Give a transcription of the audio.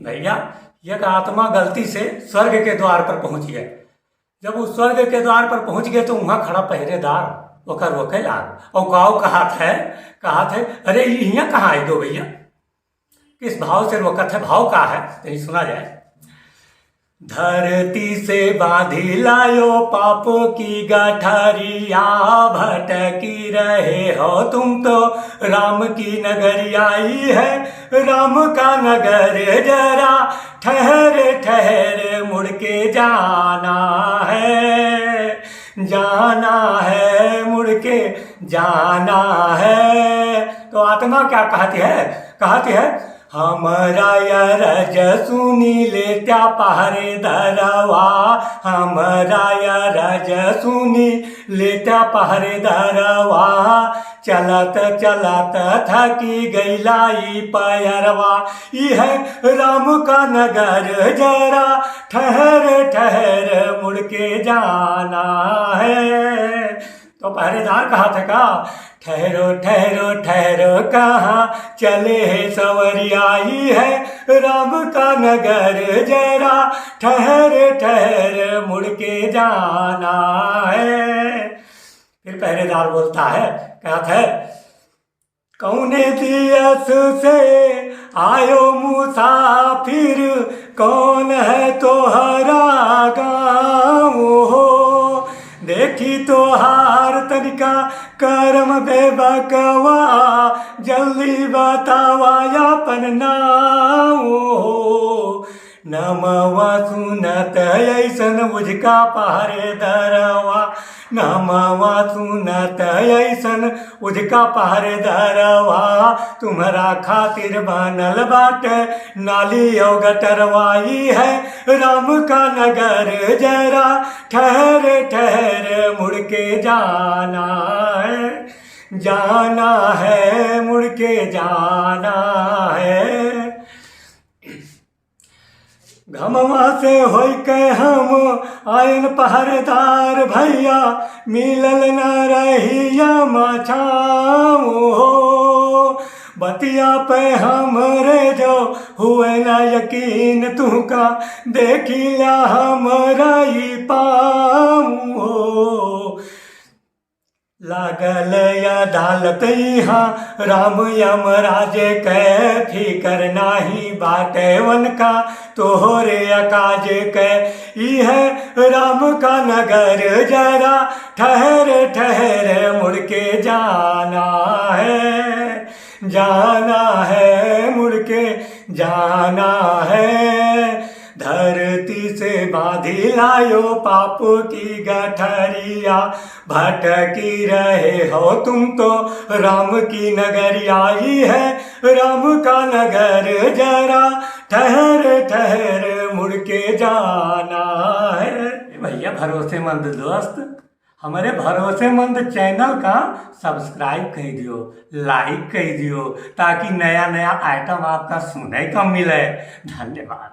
भैया एक आत्मा गलती से स्वर्ग के द्वार पर पहुंच गए। जब वो स्वर्ग के द्वार पर पहुंच गए तो वहां खड़ा पहरेदार ओकर रोके लाग और गाँव कहा थे अरे यहाँ कहाँ आई दो भैया, किस भाव से रोकत है, भाव का है कहीं सुना जाए। धरती से बांधी लायो पापों की गठरिया, भटकी रहे हो तुम तो राम की नगरी आई है, राम का नगर जरा ठहर ठहर मुड़ के जाना है, जाना है मुड़ के जाना है। तो आत्मा क्या कहती है हमरा रज सुनी लेत्या पहरे दरवा, हमरा रज सुनी लेत्या पहरे दरवा, चलत चलत थकी गईलाई पैरवा, यह राम का नगर जरा ठहर ठहर मुड़ के जाना है। तो पहरेदार कहा था का ठहरो ठहरो ठहरो कहाँ चले है सवरिया, आई है राम का नगर जरा ठहर ठहर मुड़ के जाना है। फिर पहरेदार बोलता है, कहता है कौने दियस से आयो मुसाफिर, कौन है तोहरा गाँव हो, देखी तो हार तनिका करम बेबकवा, जल्दी बतावा अपन नाम हो। नमवा सुनत ऐसन मुझका पहरेदारवा, नमवा सुनत ऐसन उजका पहरेदारवा, तुम्हारा खातिर बनल बाटे नाली और गटरवाई है, राम का नगर जरा ठहर ठहर मुड़ के जाना है, जाना है मुड़ के जाना है। घमवा से होई के हम आयन पहरेदार भैया, मिलल न रहिया मछाम हो, बतिया पे हमरे जो हुए न यकीन तुका, देखी ला हमरा ही पाम हो। लागल अदालत यहाँ राम यमराज के, फिकर नाही बाटे वन का तोहरे अकाज के, यह राम का नगर जरा ठहर ठहर मुड़ के जाना है, जाना है मुड़ के जाना है। धरती से बांधी लायो पाप की गठरिया, भटकी रहे हो तुम तो राम की नगरी आई है, राम का नगर जरा ठहर ठहर मुड़ के जाना है। भैया भरोसेमंद दोस्त, हमारे भरोसेमंद चैनल का सब्सक्राइब कर दियो, लाइक कर दियो, ताकि नया नया आइटम आपका सुनने को मिले। धन्यवाद।